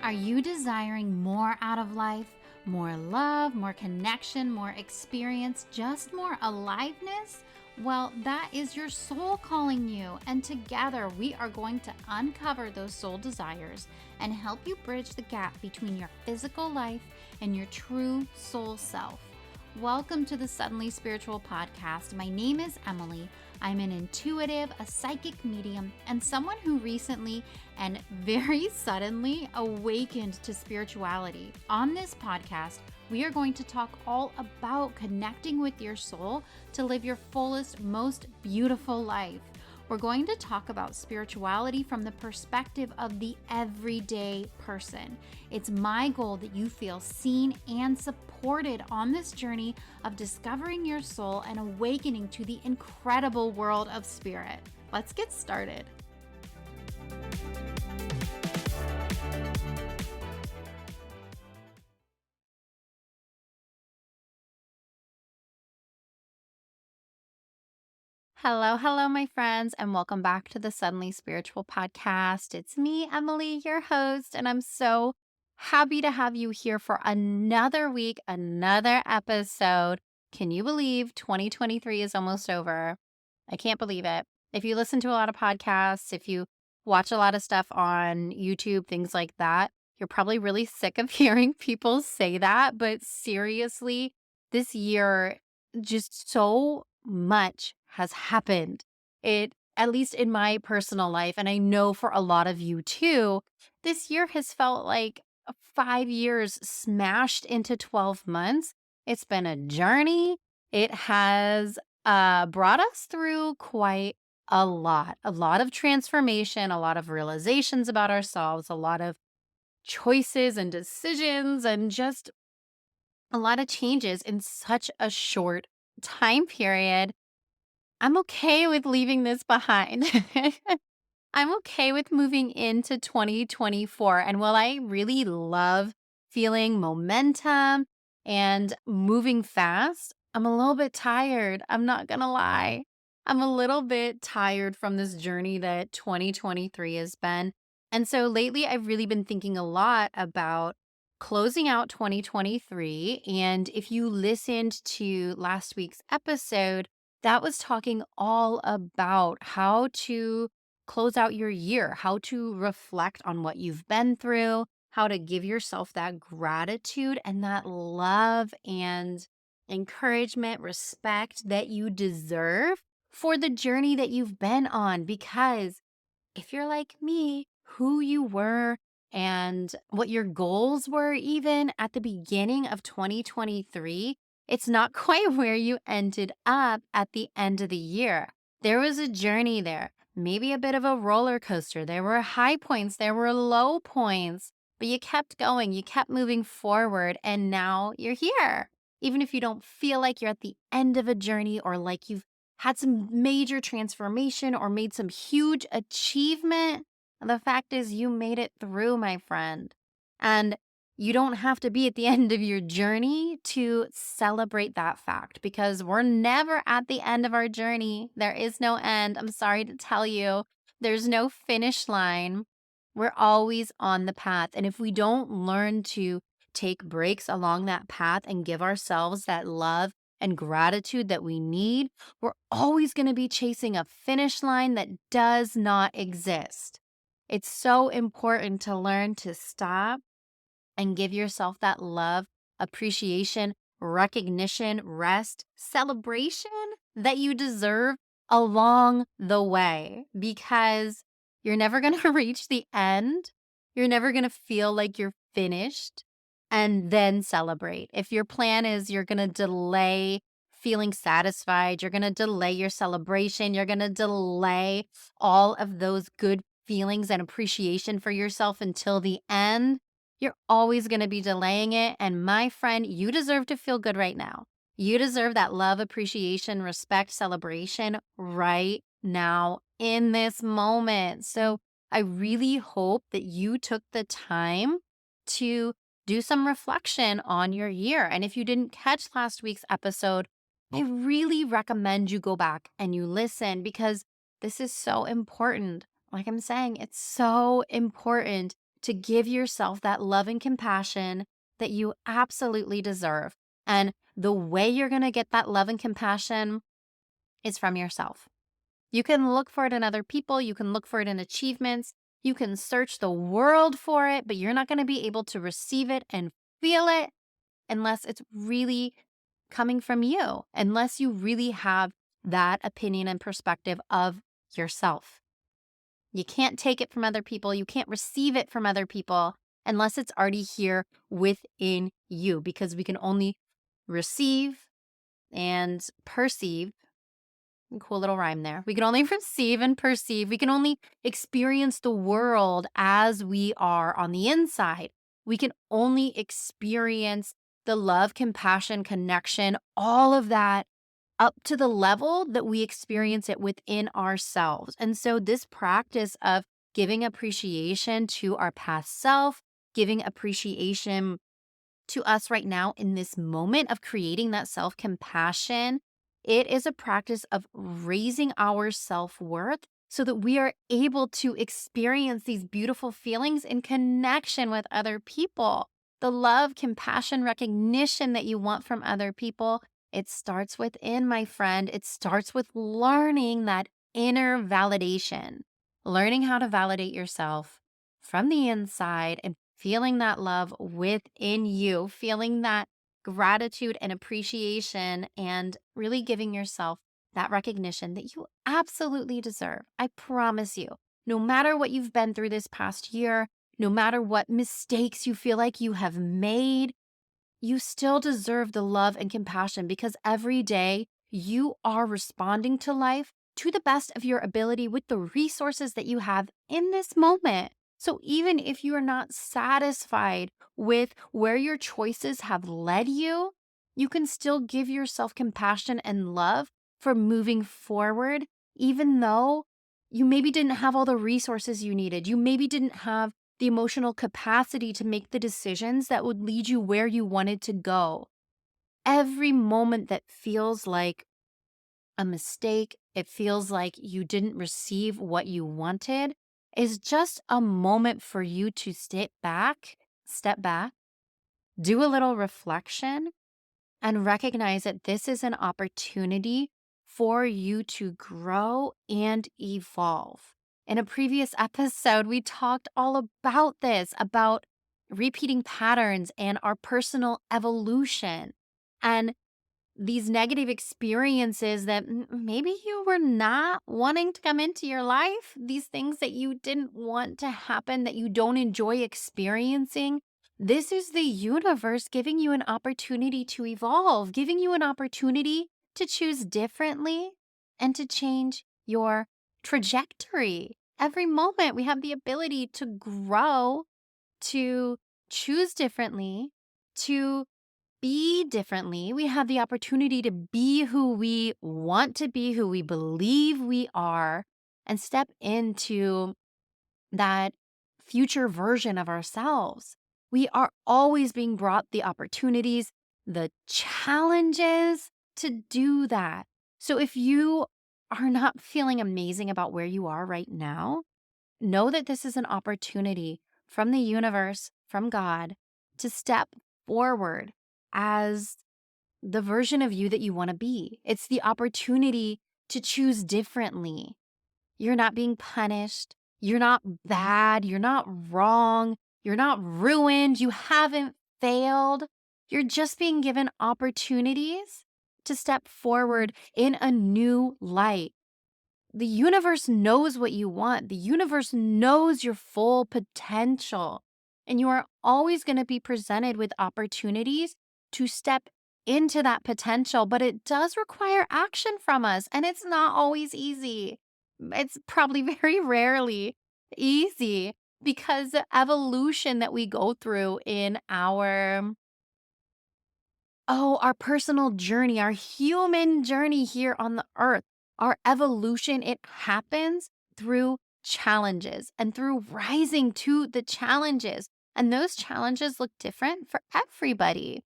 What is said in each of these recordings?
Are you desiring more out of life? More love, more connection, more experience, just more aliveness? Well, that is your soul calling you. And together we are going to uncover those soul desires and help you bridge the gap between your physical life and your true soul self. Welcome to the Suddenly Spiritual Podcast. My name is Emilee. I'm an intuitive, a psychic medium, and someone who recently and very suddenly awakened to spirituality. On this podcast, we are going to talk all about connecting with your soul to live your fullest, most beautiful life. We're going to talk about spirituality from the perspective of the everyday person. It's my goal that you feel seen and supported on this journey of discovering your soul and awakening to the incredible world of spirit. Let's get started. Hello, my friends, and welcome back to the Suddenly Spiritual Podcast. It's me, Emilee, your host, and I'm so happy to have you here for another week, another episode. Can you believe 2023 is almost over? I can't believe it. If you listen to a lot of podcasts, if you watch a lot of stuff on YouTube, things like that, you're probably really sick of hearing people say that. But seriously, this year, just so much has happened. At least in my personal life, and I know for a lot of you too, this year has felt like 5 years smashed into 12 months. It's been a journey. It has brought us through quite a lot of transformation, a lot of realizations about ourselves, a lot of choices and decisions, and just a lot of changes in such a short time period. I'm okay with leaving this behind. I'm okay with moving into 2024. And while I really love feeling momentum and moving fast, I'm a little bit tired. I'm not going to lie. I'm a little bit tired from this journey that 2023 has been. And so lately, I've really been thinking a lot about closing out 2023. And if you listened to last week's episode, that was talking all about how to close out your year, how to reflect on what you've been through, how to give yourself that gratitude and that love and encouragement, respect that you deserve for the journey that you've been on. Because if you're like me, who you were and what your goals were, even at the beginning of 2023, it's not quite where you ended up at the end of the year. There was a journey there, maybe a bit of a roller coaster. There were high points, there were low points, but you kept going, you kept moving forward, and now you're here. Even if you don't feel like you're at the end of a journey or like you've had some major transformation or made some huge achievement, the fact is you made it through, my friend. And you don't have to be at the end of your journey to celebrate that fact because we're never at the end of our journey. There is no end. I'm sorry to tell you, there's no finish line. We're always on the path. And if we don't learn to take breaks along that path and give ourselves that love and gratitude that we need, we're always going to be chasing a finish line that does not exist. It's so important to learn to stop and give yourself that love, appreciation, recognition, rest, celebration that you deserve along the way because you're never going to reach the end. You're never going to feel like you're finished and then celebrate. If your plan is you're going to delay feeling satisfied, you're going to delay your celebration, you're going to delay all of those good feelings and appreciation for yourself until the end, you're always going to be delaying it. And my friend, you deserve to feel good right now. You deserve that love, appreciation, respect, celebration right now in this moment. So I really hope that you took the time to do some reflection on your year. And if you didn't catch last week's episode, I really recommend you go back and you listen because this is so important. Like I'm saying, it's so important to give yourself that love and compassion that you absolutely deserve. And the way you're going to get that love and compassion is from yourself. You can look for it in other people, you can look for it in achievements, you can search the world for it, but you're not going to be able to receive it and feel it unless it's really coming from you, unless you really have that opinion and perspective of yourself. You can't take it from other people. You can't receive it from other people unless it's already here within you, because we can only receive and perceive. Cool little rhyme there. We can only receive and perceive. We can only experience the world as we are on the inside. We can only experience the love, compassion, connection, all of that up to the level that we experience it within ourselves. And so, this practice of giving appreciation to our past self, giving appreciation to us right now in this moment of creating that self compassion, it is a practice of raising our self worth so that we are able to experience these beautiful feelings in connection with other people. The love, compassion, recognition that you want from other people, it starts within, my friend. It starts with learning that inner validation, learning how to validate yourself from the inside and feeling that love within you, feeling that gratitude and appreciation, and really giving yourself that recognition that you absolutely deserve. I promise you, no matter what you've been through this past year, no matter what mistakes you feel like you have made, you still deserve the love and compassion, because every day you are responding to life to the best of your ability with the resources that you have in this moment. So even if you are not satisfied with where your choices have led you, you can still give yourself compassion and love for moving forward, even though you maybe didn't have all the resources you needed. You maybe didn't have the emotional capacity to make the decisions that would lead you where you wanted to go. Every moment that feels like a mistake, it feels like you didn't receive what you wanted, is just a moment for you to step back, do a little reflection, and recognize that this is an opportunity for you to grow and evolve. In a previous episode, we talked all about this, about repeating patterns and our personal evolution. And these negative experiences that maybe you were not wanting to come into your life, these things that you didn't want to happen, that you don't enjoy experiencing. This is the universe giving you an opportunity to evolve, giving you an opportunity to choose differently and to change your trajectory. Every moment we have the ability to grow, to choose differently, to be differently. We have the opportunity to be who we want to be, who we believe we are, and step into that future version of ourselves. We are always being brought the opportunities, the challenges to do that. So if you are not feeling amazing about where you are right now, know that this is an opportunity from the universe, from God, to step forward as the version of you that you want to be. It's the opportunity to choose differently. You're not being punished. You're not bad. You're not wrong. You're not ruined. You haven't failed. You're just being given opportunities to step forward in a new light. The universe knows what you want. The universe knows your full potential. And you are always going to be presented with opportunities to step into that potential. But it does require action from us. And it's not always easy. It's probably very rarely easy, because the evolution that we go through in our personal journey, our human journey here on the earth, our evolution, it happens through challenges and through rising to the challenges. And those challenges look different for everybody.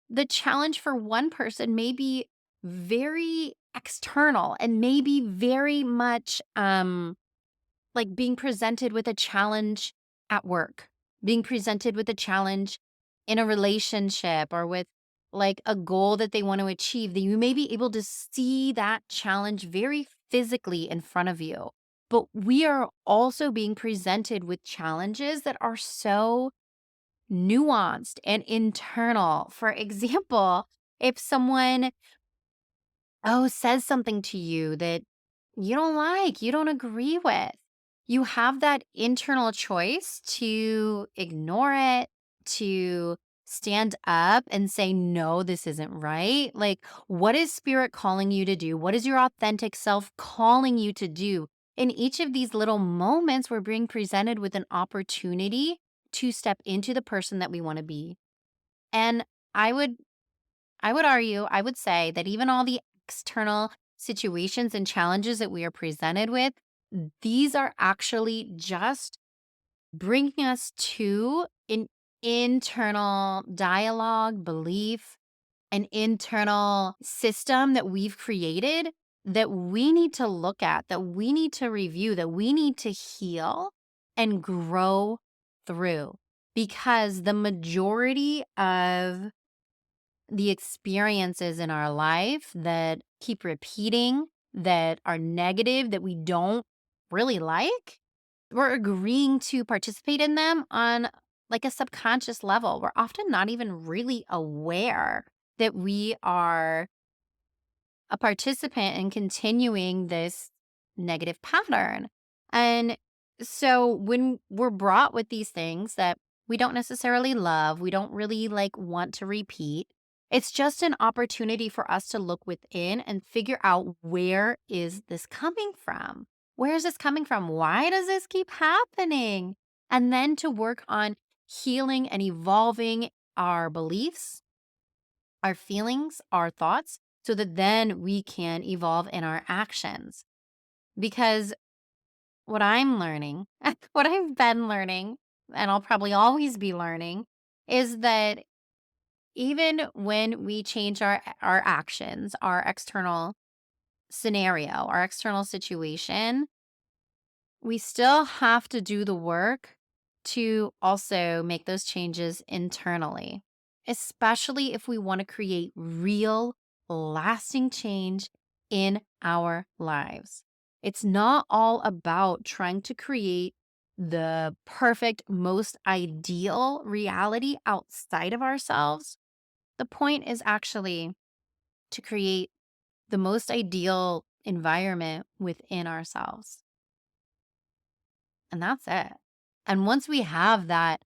The challenge for one person may be very external and maybe very much like being presented with a challenge at work. being presented with a challenge in a relationship or with like a goal that they want to achieve, that you may be able to see that challenge very physically in front of you. But we are also being presented with challenges that are so nuanced and internal. For example, if someone says something to you that you don't like, you don't agree with, you have that internal choice to ignore it, to stand up and say, no, this isn't right. Like, what is spirit calling you to do? What is your authentic self calling you to do? In each of these little moments, we're being presented with an opportunity to step into the person that we want to be. And I would argue, I would say that even all the external situations and challenges that we are presented with, these are actually just bringing us to an internal dialogue, belief, an internal system that we've created that we need to look at, that we need to review, that we need to heal and grow through. Because the majority of the experiences in our life that keep repeating, that are negative, that we don't really like, we're agreeing to participate in them on like a subconscious level. We're often not even really aware that we are a participant in continuing this negative pattern. And so when we're brought with these things that we don't necessarily love, we don't really like want to repeat, it's just an opportunity for us to look within and figure out, where is this coming from? Where is this coming from? Why does this keep happening? And then to work on healing and evolving our beliefs, our feelings, our thoughts, so that then we can evolve in our actions. Because what I'm learning, what I've been learning, and I'll probably always be learning, is that even when we change our actions, our external scenario, our external situation, we still have to do the work to also make those changes internally, especially if we want to create real, lasting change in our lives. It's not all about trying to create the perfect, most ideal reality outside of ourselves. The point is actually to create the most ideal environment within ourselves. And that's it. And once we have that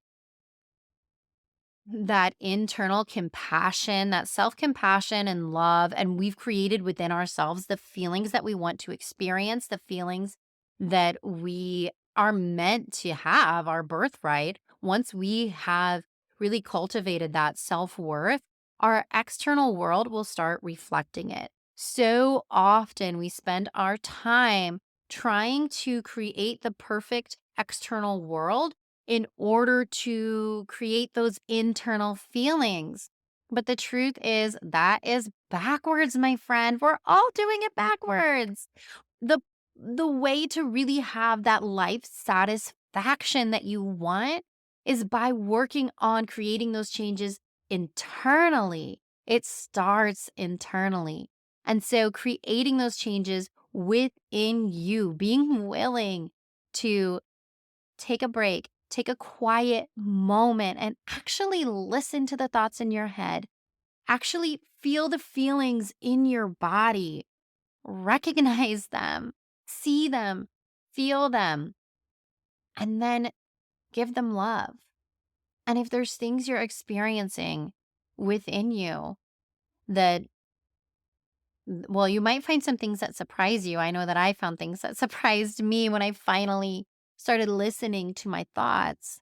internal compassion, that self-compassion and love, and we've created within ourselves the feelings that we want to experience, the feelings that we are meant to have, our birthright. Once we have really cultivated that self-worth, our external world will start reflecting it. So often we spend our time trying to create the perfect external world in order to create those internal feelings. But the truth is, that is backwards, my friend. We're all doing it backwards. The the way to really have that life satisfaction that you want is by working on creating those changes internally. It starts internally. And so creating those changes within you, being willing to take a break, take a quiet moment, and actually listen to the thoughts in your head. Actually feel the feelings in your body, recognize them, see them, feel them, and then give them love. And if there's things you're experiencing within you that, well, you might find some things that surprise you. I know that I found things that surprised me when I finally started listening to my thoughts.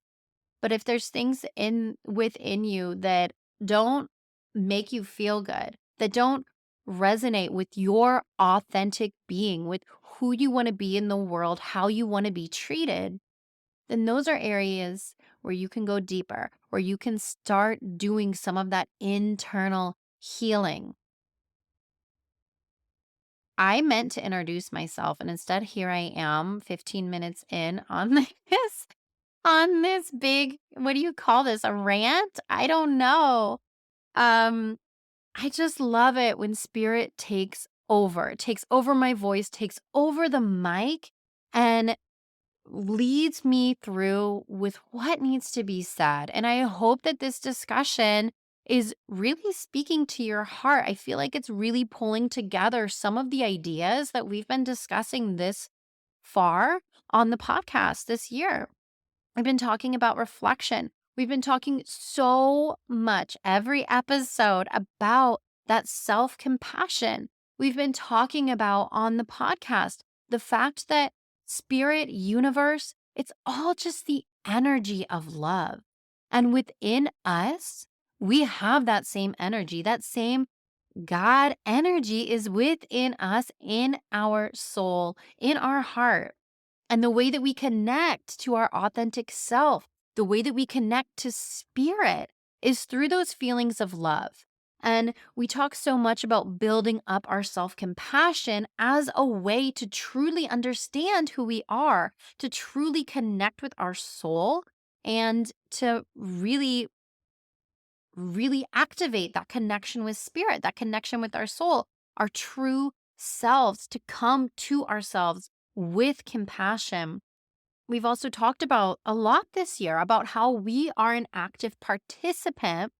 But if there's things in within you that don't make you feel good, that don't resonate with your authentic being, with who you want to be in the world, how you want to be treated, then those are areas where you can go deeper, where you can start doing some of that internal healing. I meant to introduce myself, and instead, here I am 15 minutes in on this. on this big, what do you call this? A rant? I don't know. Um, I just love it when spirit takes over my voice, takes over the mic, and leads me through with what needs to be said. And I hope that this discussion is really speaking to your heart. I feel like it's really pulling together some of the ideas that we've been discussing this far on the podcast this year. I've been talking about reflection. We've been talking so much every episode about that self compassion. We've been talking about on the podcast the fact that spirit, universe, it's all just the energy of love. And within us, we have that same energy, that same God energy is within us, in our soul, in our heart. And the way that we connect to our authentic self, the way that we connect to spirit is through those feelings of love. And we talk so much about building up our self compassion as a way to truly understand who we are, to truly connect with our soul, and to really activate that connection with spirit, that connection with our soul, our true selves, to come to ourselves with compassion. We've also talked about a lot this year about how we are an active participant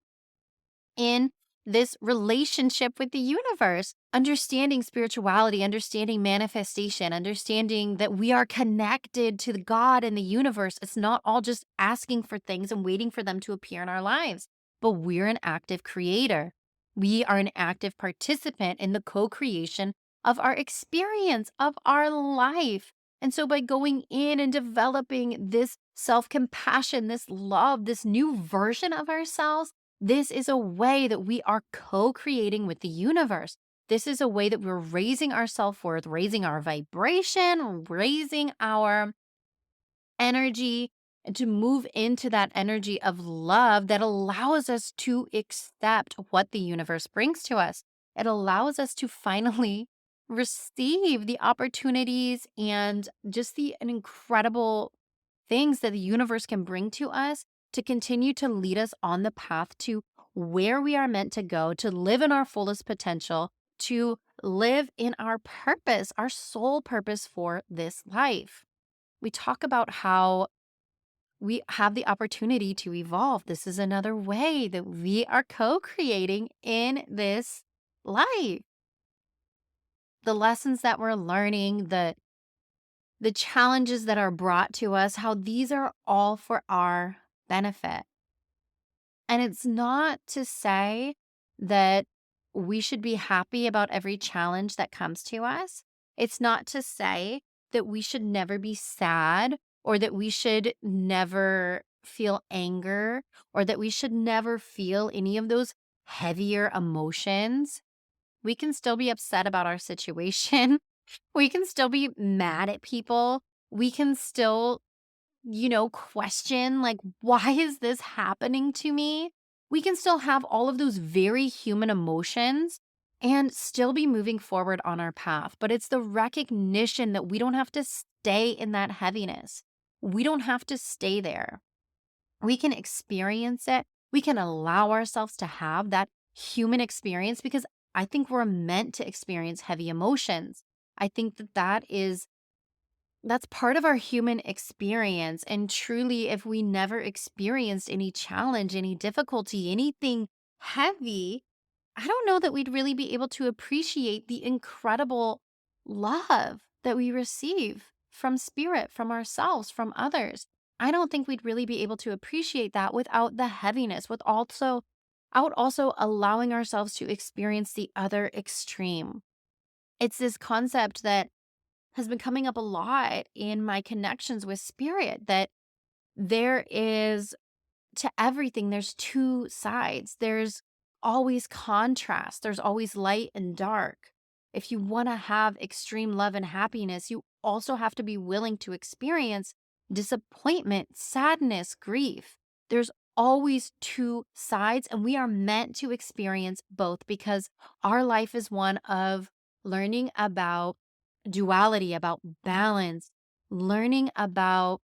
in this relationship with the universe, understanding spirituality, understanding manifestation, understanding that we are connected to the God and the universe. It's not all just asking for things and waiting for them to appear in our lives, but we're an active creator. We are an active participant in the co creation of our experience, of our life. And so, by going in and developing this self compassion, this love, this new version of ourselves, this is a way that we are co creating with the universe. This is a way that we're raising our self worth, raising our vibration, raising our energy, and to move into that energy of love that allows us to accept what the universe brings to us. It allows us to finally receive the opportunities and just the incredible things that the universe can bring to us to continue to lead us on the path to where we are meant to go, to live in our fullest potential, to live in our purpose, our soul purpose for this life. We talk about how we have the opportunity to evolve. This is another way that we are co creating in this life. The lessons that we're learning, the challenges that are brought to us, how these are all for our benefit. And it's not to say that we should be happy about every challenge that comes to us. It's not to say that we should never be sad, or that we should never feel anger, or that we should never feel any of those heavier emotions. We can still be upset about our situation. We can still be mad at people. We can still, question, like, why is this happening to me? We can still have all of those very human emotions and still be moving forward on our path. But it's the recognition that we don't have to stay in that heaviness. We don't have to stay there. We can experience it. We can allow ourselves to have that human experience, because I think we're meant to experience heavy emotions. I think that that's part of our human experience. And truly, if we never experienced any challenge, any difficulty, anything heavy, I don't know that we'd really be able to appreciate the incredible love that we receive from spirit, from ourselves, from others. I don't think we'd really be able to appreciate that without the heaviness, without also allowing ourselves to experience the other extreme. It's this concept that has been coming up a lot in my connections with spirit, that there is, to everything, there's two sides. There's always contrast, there's always light and dark. If you want to have extreme love and happiness, you also have to be willing to experience disappointment, sadness, grief. There's always two sides, and we are meant to experience both, because our life is one of learning about duality, about balance, learning about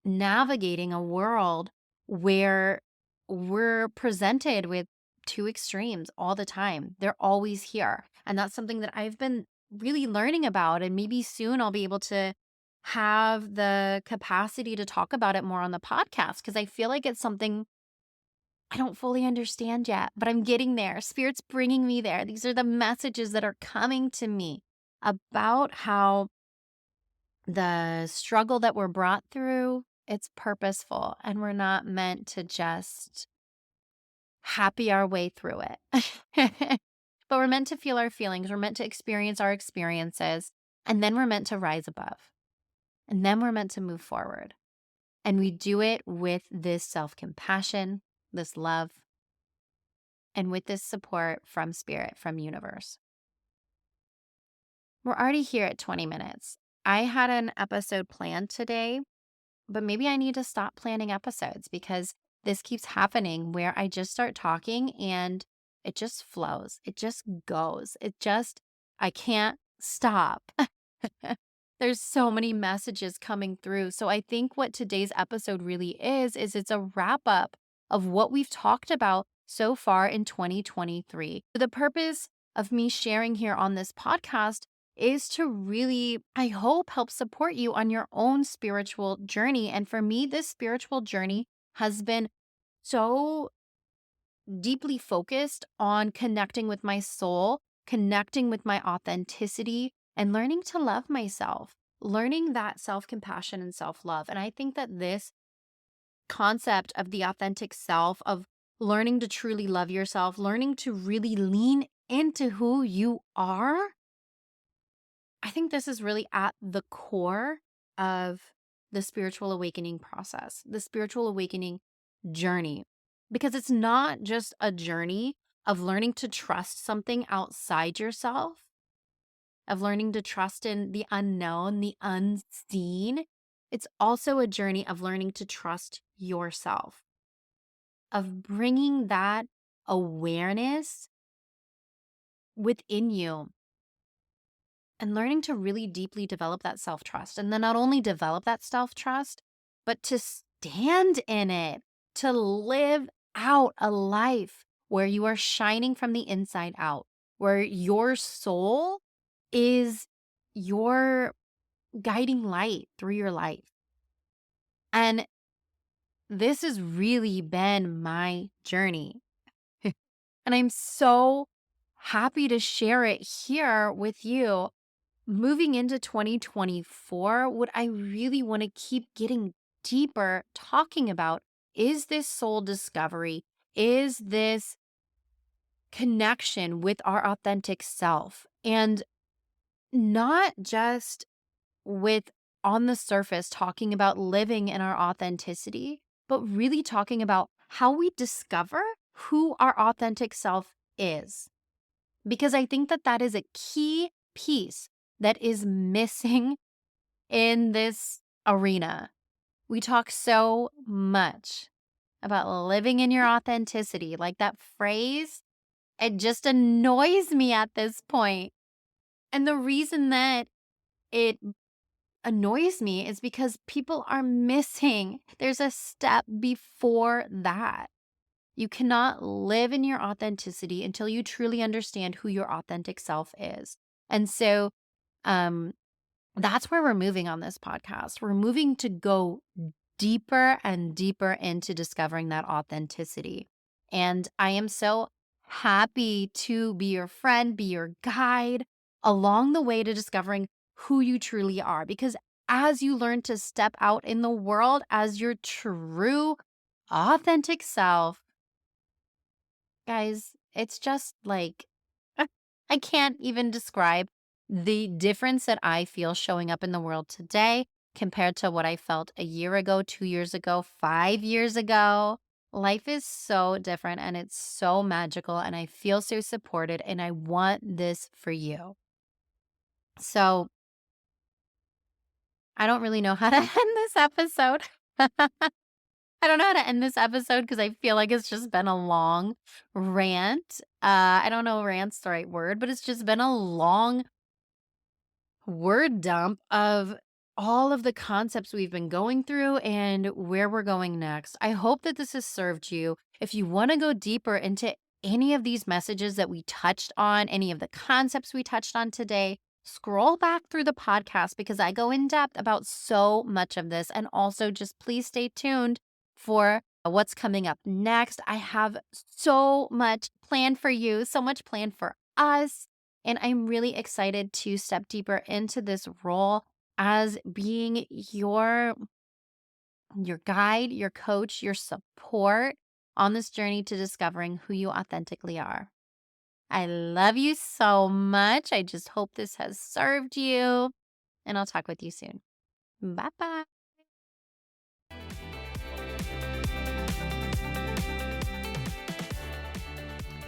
navigating a world where we're presented with two extremes all the time. They're always here. And that's something that I've been really learning about. And maybe soon I'll be able to have the capacity to talk about it more on the podcast because I feel like it's something I don't fully understand yet, but I'm getting there. Spirit's bringing me there. These are the messages that are coming to me about how the struggle that we're brought through, it's purposeful and we're not meant to just happy our way through it. But we're meant to feel our feelings, we're meant to experience our experiences, and then we're meant to rise above. And then we're meant to move forward. And we do it with this self-compassion, this love, and with this support from spirit, from universe. We're already here at 20 minutes. I had an episode planned today, but maybe I need to stop planning episodes because this keeps happening where I just start talking and it just flows. It just goes. I can't stop. There's so many messages coming through. So I think what today's episode really is it's a wrap up of what we've talked about so far in 2023. The purpose of me sharing here on this podcast is to really, I hope, help support you on your own spiritual journey. And for me, this spiritual journey has been so deeply focused on connecting with my soul, connecting with my authenticity, and learning to love myself, learning that self compassion and self love. And I think that this concept of the authentic self, of learning to truly love yourself, learning to really lean into who you are, I think this is really at the core of the spiritual awakening process, the spiritual awakening journey, because it's not just a journey of learning to trust something outside yourself, of learning to trust in the unknown, the unseen. It's also a journey of learning to trust yourself, of bringing that awareness within you and learning to really deeply develop that self trust. And then not only develop that self trust, but to stand in it, to live out a life where you are shining from the inside out, where your soul is your guiding light through your life. And this has really been my journey. And I'm so happy to share it here with you. Moving into 2024, what I really want to keep getting deeper talking about is this soul discovery, is this connection with our authentic self, and not just with on the surface talking about living in our authenticity, but really talking about how we discover who our authentic self is. Because I think that that is a key piece that is missing in this arena. We talk so much about living in your authenticity, like that phrase, it just annoys me at this point. And the reason that it annoys me is because people are missing. There's a step before that. You cannot live in your authenticity until you truly understand who your authentic self is. And so, um, that's where we're moving on this podcast. We're moving to go deeper and deeper into discovering that authenticity. And I am so happy to be your friend, be your guide along the way to discovering who you truly are. Because as you learn to step out in the world as your true, authentic self, guys, it's just like, I can't even describe the difference that I feel showing up in the world today compared to what I felt a year ago, 2 years ago, 5 years ago. Life is so different and it's so magical, and I feel so supported, and I want this for you. So I don't really know how to end this episode. I don't know how to end this episode because I feel like it's just been a long rant. I don't know if rant's the right word, but it's just been a long word dump of all of the concepts we've been going through and where we're going next. I hope that this has served you. If you want to go deeper into any of these messages that we touched on, any of the concepts we touched on today, scroll back through the podcast because I go in depth about so much of this. And also, just please stay tuned for what's coming up next. I have so much planned for you, so much planned for us. And I'm really excited to step deeper into this role as being your guide, your coach, your support on this journey to discovering who you authentically are. I love you so much. I just hope this has served you, and I'll talk with you soon. Bye-bye.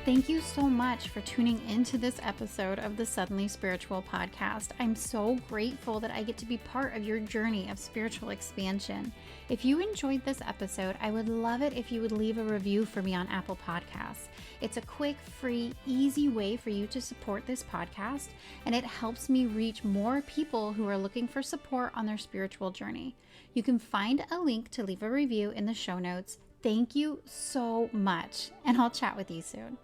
Thank you so much for tuning into this episode of the Suddenly Spiritual podcast. I'm so grateful that I get to be part of your journey of spiritual expansion. If you enjoyed this episode, I would love it if you would leave a review for me on Apple Podcasts. It's a quick, free, easy way for you to support this podcast, and it helps me reach more people who are looking for support on their spiritual journey. You can find a link to leave a review in the show notes. Thank you so much, and I'll chat with you soon.